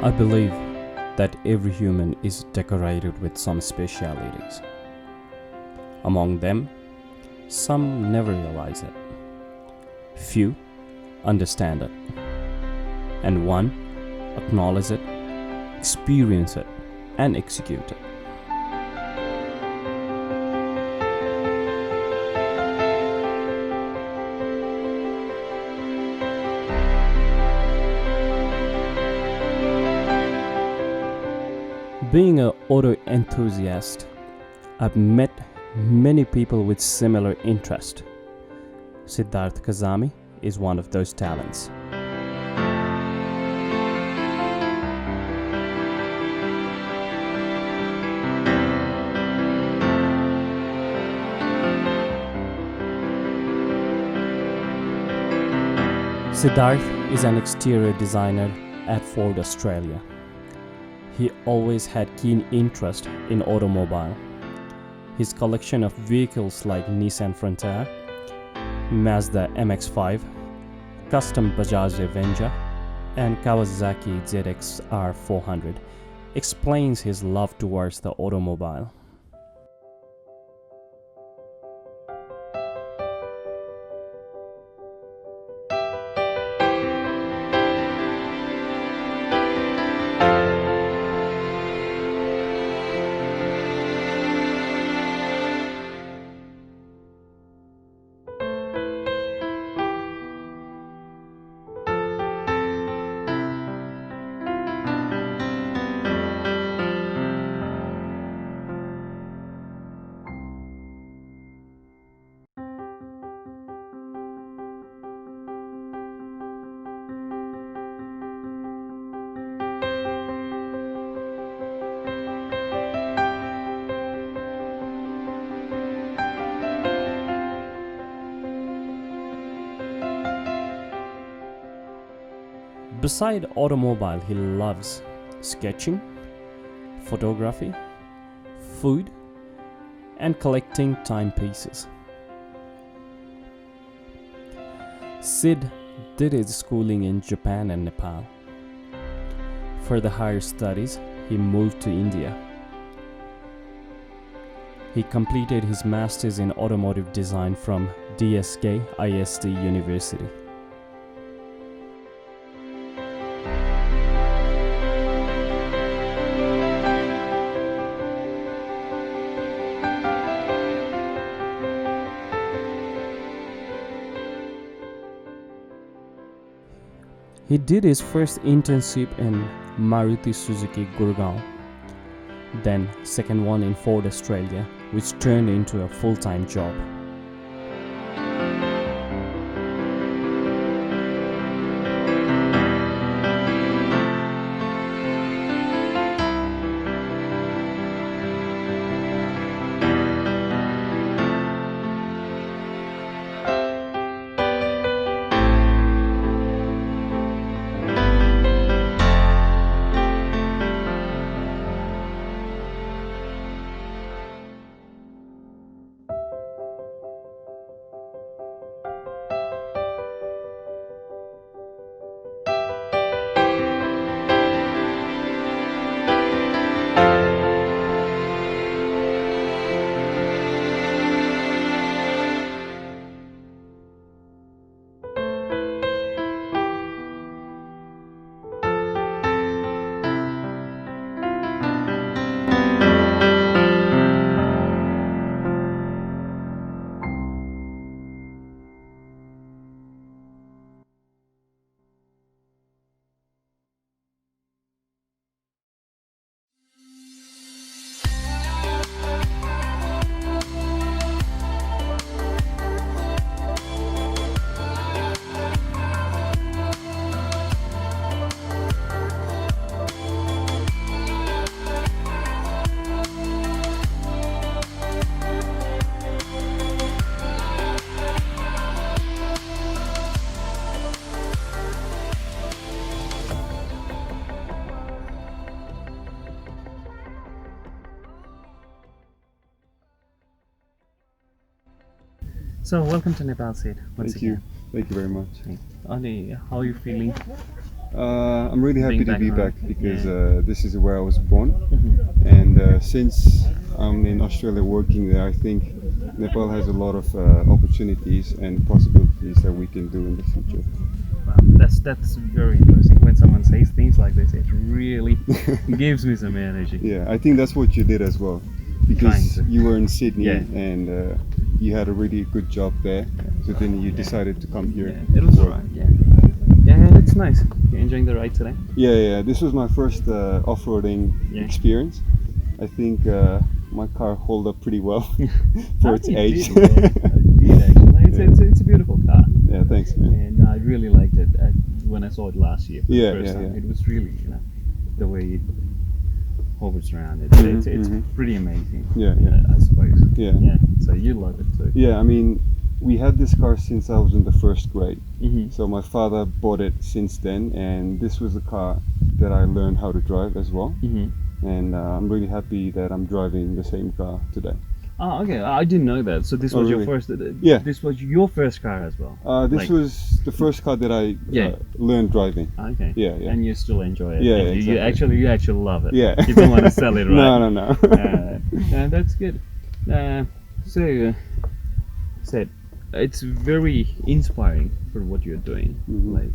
I believe that every human is decorated with some specialities. Among them, some never realize it. Few understand it. And one acknowledge it, experience it, and execute it. Being an auto enthusiast, I've met many people with similar interest. Siddhartha Kazami is one of those talents. Siddharth is an exterior designer at Ford Australia. He always had keen interest in automobile. His collection of vehicles like Nissan Frontier, Mazda MX-5, custom Bajaj Avenger, and Kawasaki ZX-R 400 explains his love towards the automobile. Beside automobile, he loves sketching, photography, food, and collecting timepieces. Sid did his schooling in Japan and Nepal. For the higher studies, he moved to India. He completed his master's in automotive design from DSK ISD University. He did his first internship in Maruti Suzuki Gurgaon, then second one in Ford Australia, which turned into a full-time job. So welcome to Nepal, Sid. Once Thank you. again. Thank you very much. Ali, how are you feeling? I'm really happy Being to back be home. back because Yeah. this is where I was born, and since I'm in Australia working there, I think Nepal has a lot of opportunities and possibilities that we can do in the future. Wow, that's very interesting. When someone says things like this, it really gives me some energy. Yeah, I think that's what you did as well, because Trying to. you were in Sydney Yeah. and you had a really good job there. So then you decided to come here. Yeah, it was to work. fun. Yeah. Yeah, it's nice. You enjoying the ride today? Yeah. This was my first off-roading Yeah. experience. I think my car hold up pretty well for its It age. did, yeah. It did actually. It's a beautiful car, Yeah, thanks, man. and I really liked it when I saw it last year for Yeah, the first yeah, time. yeah. It was really, the way it hovers around. It's pretty amazing. Yeah. I suppose. Yeah. Yeah. So you love it too. Yeah, I mean, we had this car since I was in the first grade. Mm-hmm. So my father bought it since then, and this was the car that I learned how to drive as well. Mm-hmm. And I'm really happy that I'm driving the same car today. Oh, okay. I didn't know that. So this Oh, was your really? first. Yeah. This was your first car as well. This Like- was the first car that I Yeah. learned driving. Okay. Yeah. And you still enjoy it. Yeah, And exactly. you actually love it. Yeah. You don't want to sell it, right? No. That's good. Said it's very inspiring for what you're doing. Mhm. Like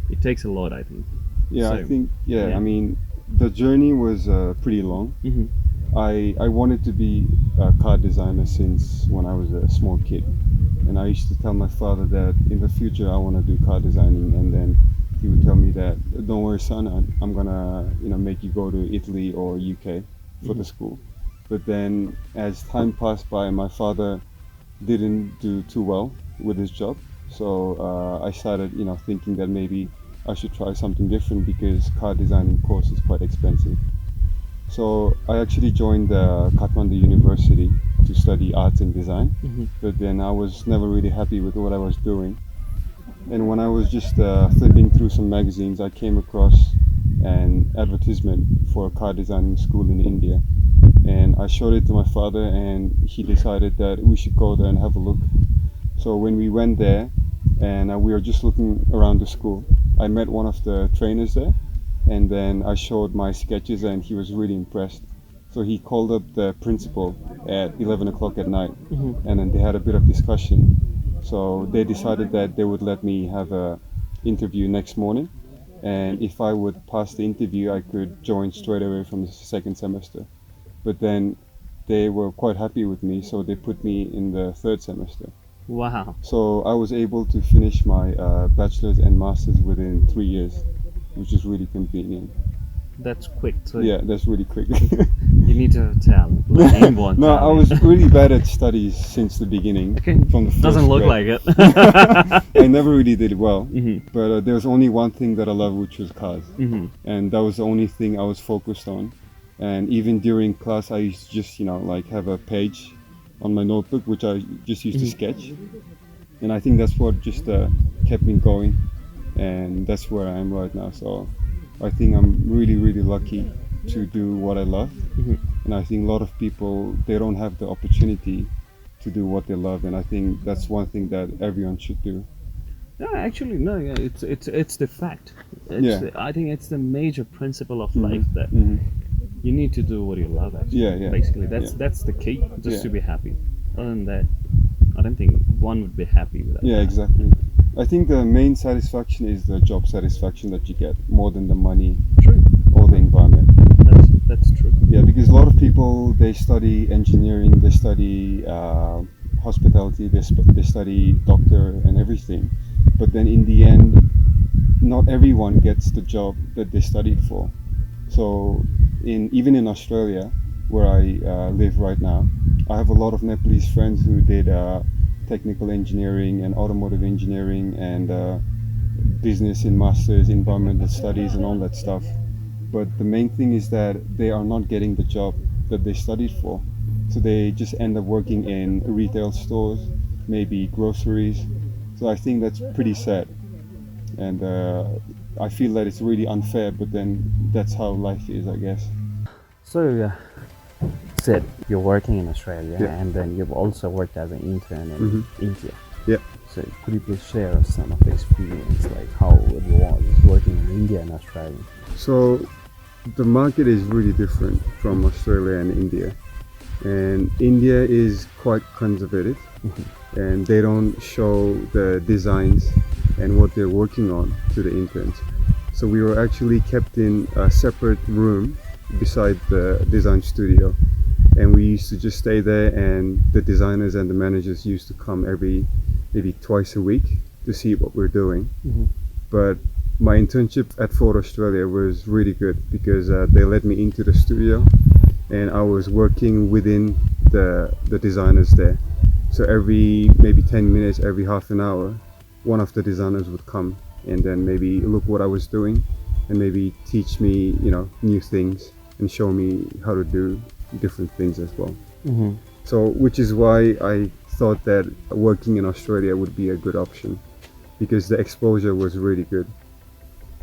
it takes a lot, I think. Yeah, I So, think, yeah. I mean, the journey was pretty long. Mm-hmm. I wanted to be a car designer since when I was a small kid. And I used to tell my father that in the future I want to do car designing, and then he would tell me that, don't worry son, I'm gonna make you go to Italy or UK for the school. But then as time passed by, my father didn't do too well with his job. So I started thinking that maybe I should try something different because car designing course is quite expensive. So I actually joined Kathmandu University to study arts and design, but then I was never really happy with what I was doing. And when I was just flipping through some magazines, I came across an advertisement for a car designing school in India. And I showed it to my father, and he decided that we should go there and have a look. So when we went there, and we were just looking around the school, I met one of the trainers there, and then I showed my sketches, and he was really impressed. So he called up the principal at 11 o'clock at night, and then they had a bit of discussion. So they decided that they would let me have a interview next morning, and if I would pass the interview, I could join straight away from the second semester. But then they were quite happy with me, so they put me in the third semester. Wow. So I was able to finish my bachelor's and master's within 3 years, which is really convenient. That's quick too. Yeah, that's really quick. You need to have talent. Like anyone. No, I was really bad at studies since the beginning. Okay. From the first Doesn't look grade. like it. I never really did well, Mhm. but there was only one thing that I loved, which was cars, Mhm. and that was the only thing I was focused on. And even during class, I used to just like have a page on my notebook, which I just used to sketch, and I think that's what just kept me going, and that's where I am right now. So I think I'm really, really lucky to do what I love, and I think a lot of people, they don't have the opportunity to do what they love, and I think that's one thing that everyone should do. No, actually, no. Yeah, it's the fact. Yeah. I think it's the major principle of life that you need to do what you love. Actually, Yeah. Basically, Yeah. that's the key. Just Yeah. to be happy. Other than that, I don't think one would be happy without. Yeah, that. exactly. I think the main satisfaction is the job satisfaction that you get, more than the money True. or the environment. That's true. Yeah, because a lot of people, they study engineering, they study hospitality, they study doctor and everything, but then in the end, not everyone gets the job that they studied for. So even in Australia, where I live right now, I have a lot of Nepalese friends who did technical engineering and automotive engineering and business in masters, environmental studies and all that stuff. But the main thing is that they are not getting the job that they studied for. So they just end up working in retail stores, maybe groceries. So I think that's pretty sad. And I feel that it's really unfair, but then that's how life is, I guess. So, you're working in Australia, Yeah. and then you've also worked as an intern in India. Yeah. So could you please share some of the experience, like how it was working in India and Australia? So the market is really different from Australia and India. And India is quite conservative, and they don't show the designs and what they're working on to the interns. So we were actually kept in a separate room beside the design studio, and we used to just stay there, and the designers and the managers used to come maybe twice a week to see what we're doing. But my internship at Ford Australia was really good because they let me into the studio, and I was working within the designers there. So every maybe 10 minutes, every half an hour, one of the designers would come and then maybe look what I was doing and maybe teach me, new things and show me how to do different things as well. So which is why I thought that working in Australia would be a good option, because the exposure was really good.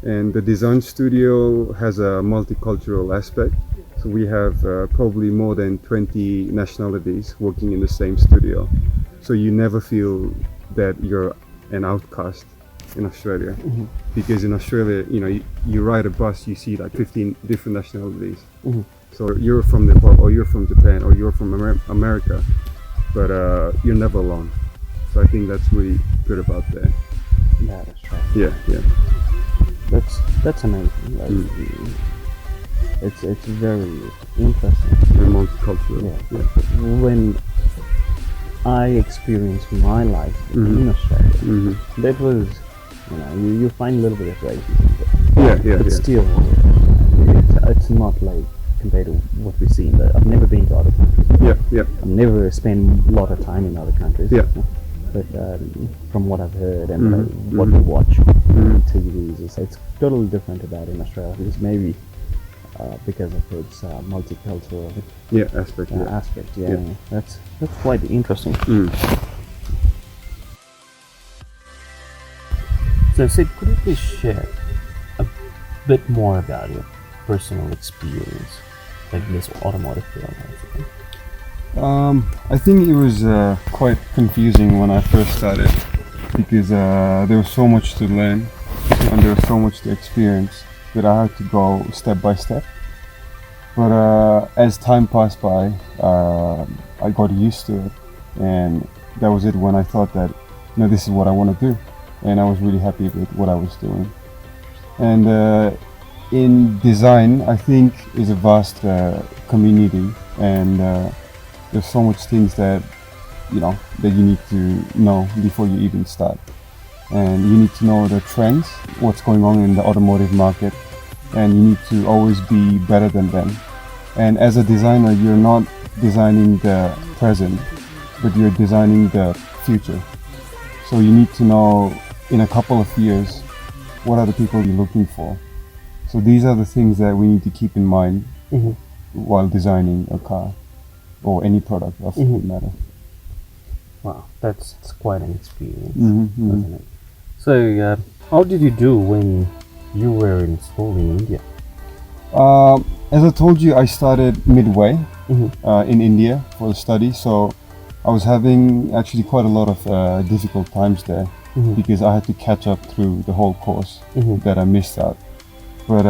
And the design studio has a multicultural aspect. So we have probably more than 20 nationalities working in the same studio. So you never feel that you're an outcast in Australia. Because in Australia, you ride a bus, you see like 15 different nationalities. So you're from Nepal, or you're from Japan, or you're from America, but you're never alone. So I think that's really good about that. That is right. Yeah. That's amazing. Like, it's very interesting. And multicultural. Yeah. When I experienced my life in Australia, that was, you find a little bit of racism, but still, it's not like compared to what we see in I've never been to other countries. I've never spent a lot of time in other countries. But from what I've heard and what we watch on TVs, it's totally different about in Australia. Because maybe because of its multicultural aspect. That's quite interesting. So Sid, could you please share a bit more about your personal experience, like this automotive field? I think it was quite confusing when I first started, because there was so much to learn and there was so much to experience that I had to go step by step. But as time passed by, I got used to it, and that was it when I thought that, this is what I want to do, and I was really happy with what I was doing. And in design, I think is a vast community, and there's so much things that that you need to know before you even start. And you need to know the trends, what's going on in the automotive market, and you need to always be better than them. And as a designer, you're not designing the present, but you're designing the future. So you need to know in a couple of years what are the people you're looking for. So these are the things that we need to keep in mind while designing a car or any product of that matter. Wow, that's quite an experience, isn't it? So, how did you do when you were in school in India? As I told you, I started midway in India for the study, so I was having actually quite a lot of difficult times there because I had to catch up through the whole course that I missed out. But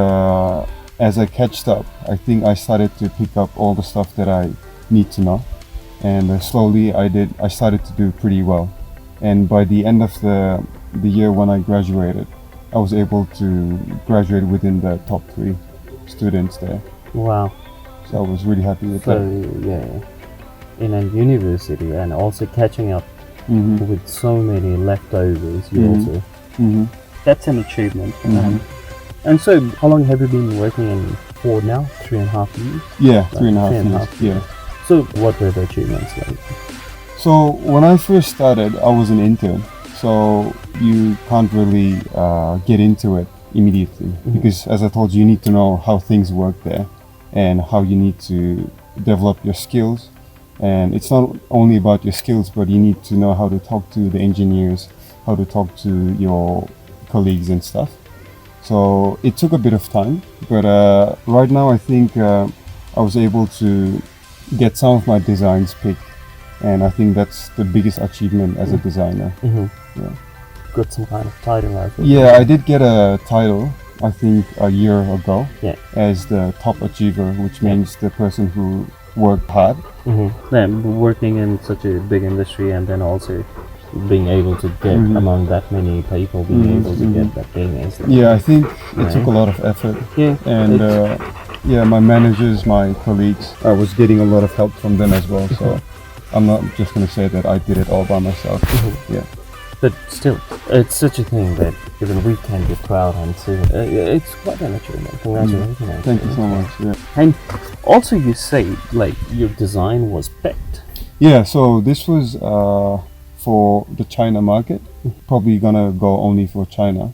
as I catched up, I think I started to pick up all the stuff that I need to know, and slowly I started to do pretty well. And by the end of the year when I graduated, I was able to graduate within the top 3 students there. Wow. So I was really happy with So, that. yeah, in a university and also catching up with so many leftovers, you also, that's an achievement. And so, how long have you been working in Ford now? 3.5 years? Yeah, 3.5 years. Yeah. So, what were the achievements like? So when I first started, I was an intern. So you can't really get into it immediately because, as I told you, you need to know how things work there and how you need to develop your skills. And it's not only about your skills, but you need to know how to talk to the engineers, how to talk to your colleagues and stuff. So it took a bit of time, but right now I think I was able to get some of my designs picked, and I think that's the biggest achievement as a designer. Yeah. Got some kind of title as well. Yeah, I did get a title, I think a year ago, Yeah. as the top achiever, which Yeah. means the person who worked hard. Then working in such a big industry and then also being able to get among that many people, being able to get that thing is like, Yeah, I think it Right. took a lot of effort. Yeah, And yeah, my managers, my colleagues, I was getting a lot of help from them as well. So I'm not just going to say that I did it all by myself. Yeah. but still, it's such a thing that even we can be proud and say it's quite an achievement. Congratulations! Thank you so much. Yeah. And also, you say like your design was picked. Yeah, so this was for the China market. Probably gonna go only for China.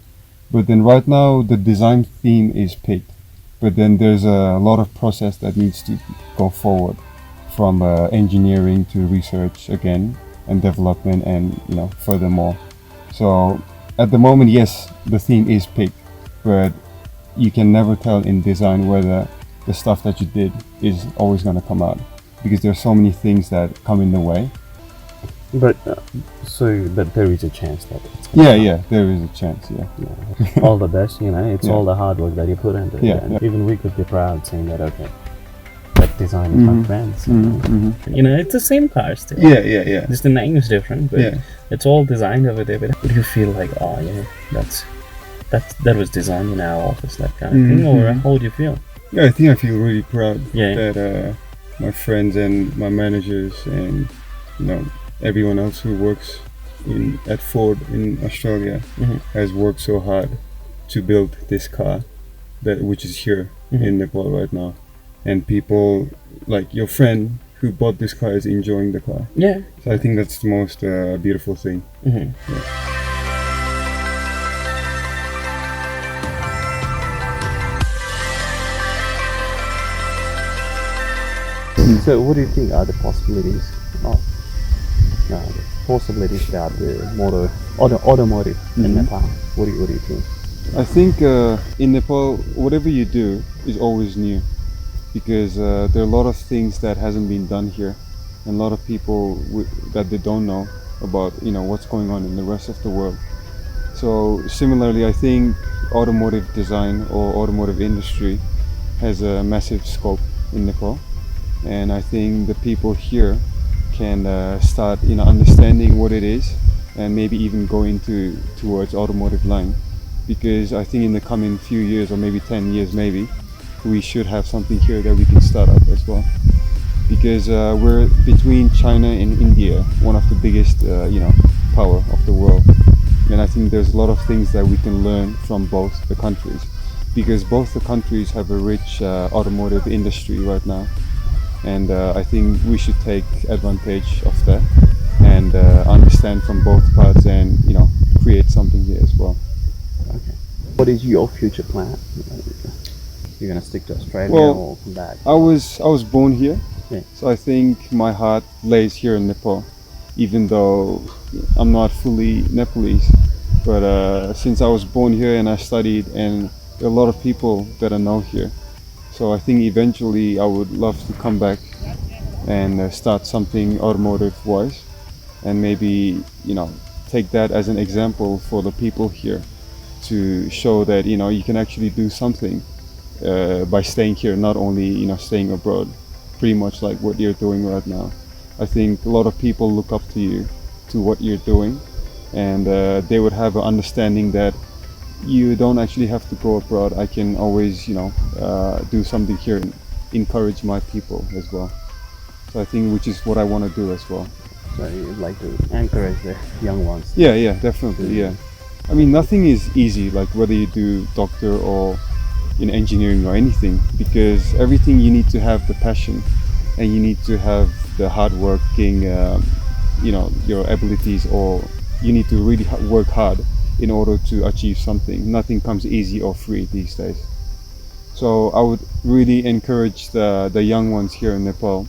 But then right now the design theme is picked. But then there's a lot of process that needs to go forward, from engineering to research again and development and furthermore. So at the moment, yes, the theme is picked, but you can never tell in design whether the stuff that you did is always gonna come out, because there's so many things that come in the way. But but there is a chance that it's Yeah, there is a chance. Yeah. all the best. It's Yeah. all the hard work that you put into it. Yeah, And yeah. even we could be proud saying that that design is my friends. It's the same car still. Yeah. Just the name is different, but Yeah. it's all designed over there. But do you feel like, that was designed in our office, that kind of thing, or how do you feel? Yeah, I think I feel really proud Yeah. that my friends and my managers and everyone else who works at Ford in Australia has worked so hard to build this car which is here in Nepal right now, and people like your friend who bought this car is enjoying the car. Yeah. So I think that's the most beautiful thing. So, what do you think are the possibilities of the automotive in Nepal? What do you think? I think in Nepal, whatever you do is always new, because there are a lot of things that hasn't been done here, and a lot of people that they don't know about what's going on in the rest of the world. So similarly, I think automotive design or automotive industry has a massive scope in Nepal, and I think the people here can start understanding what it is, and maybe even go towards automotive line, because I think in the coming few years, or maybe 10 years maybe, we should have something here that we can start up as well, because we're between China and India, one of the biggest power of the world, and I think there's a lot of things that we can learn from both the countries, because both the countries have a rich automotive industry right now. And I think we should take advantage of that and understand from both parts, and create something here as well. Okay. What is your future plan? You're gonna stick to Australia or come back? I was born here, Yeah. so I think my heart lays here in Nepal, even though I'm not fully Nepalese. But since I was born here and I studied, and there are a lot of people that I know here. So I think eventually I would love to come back and start something automotive wise, and maybe take that as an example for the people here, to show that you can actually do something by staying here, not only staying abroad, pretty much like what you're doing right now. I think a lot of people look up to you, to what you're doing, and they would have an understanding that you don't actually have to go abroad. I can always do something here and encourage my people as well. So I think, which is what I want to do as well. So you'd like to encourage the young ones? Yeah, definitely. Yeah, I mean, nothing is easy, like whether you do doctor or engineering or anything, because everything you need to have the passion, and you need to have the hard working your abilities, or you need to really work hard in order to achieve something. Nothing comes easy or free these days. So I would really encourage the young ones here in Nepal,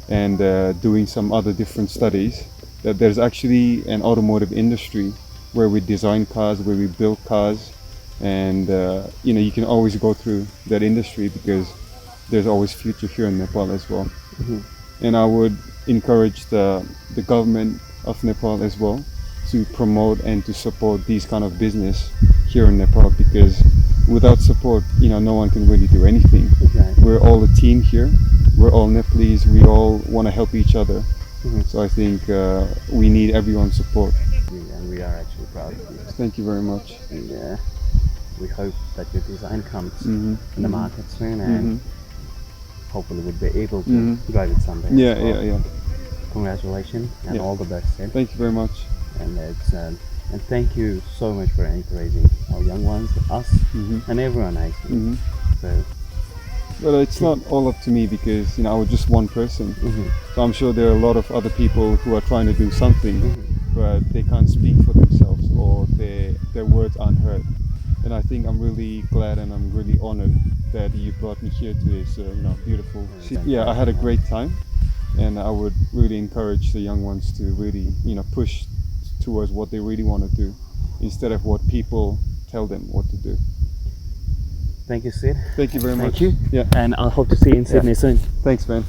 and doing some other different studies, that there's actually an automotive industry where we design cars, where we build cars, and you can always go through that industry, because there's always future here in Nepal as well. And I would encourage the government of Nepal as well to promote and to support these kind of business here in Nepal, because without support, no one can really do anything. Exactly. We're all a team here. We're all Nepalese. We all want to help each other. Mhm. So I think we need everyone's support. And we are actually proud of you. Thank you very much. And we hope that your design comes Mhm, in the mhm, market soon, and mhm. hopefully we'll be able to Mhm. drive it someday. Yeah, as well. yeah. Congratulations and Yeah. all the best, Sid. Thank you very much. And and thank you so much for encouraging our young ones, us, Mhm, and everyone actually. mhm. So But it's not all up to me, because I was just one person. mhm, So I'm sure there are a lot of other people who are trying to do something, mhm. but they can't speak for themselves, or their words aren't heard. And I think I'm really glad and I'm really honored that you brought me here to this, beautiful city. Yeah, I had a great time, and I would really encourage the young ones to really, push towards what they really want to do, instead of what people tell them what to do. Thank you, Sid. Thank you very much. Thank you. Yeah. And I hope to see you in Sydney soon. Thanks, man.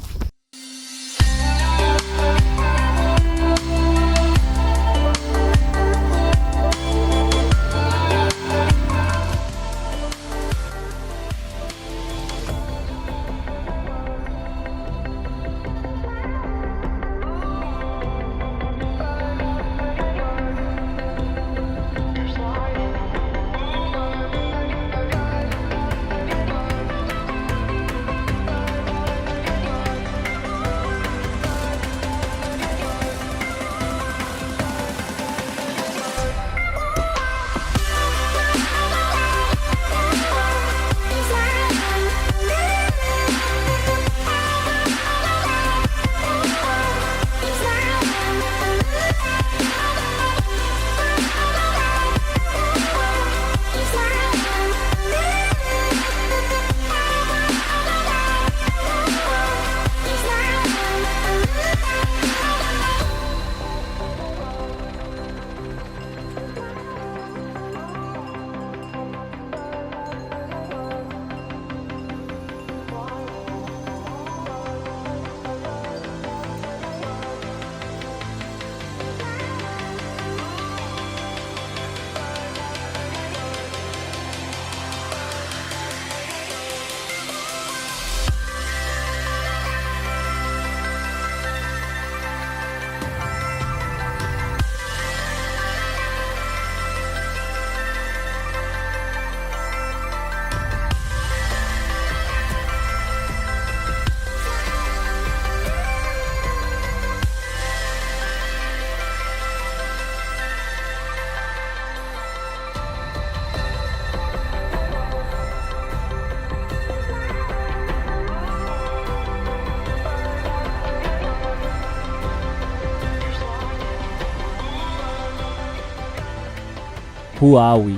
Who are we?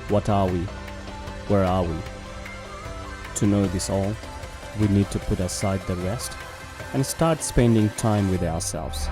What are we? Where are we? To know this all, we need to put aside the rest and start spending time with ourselves.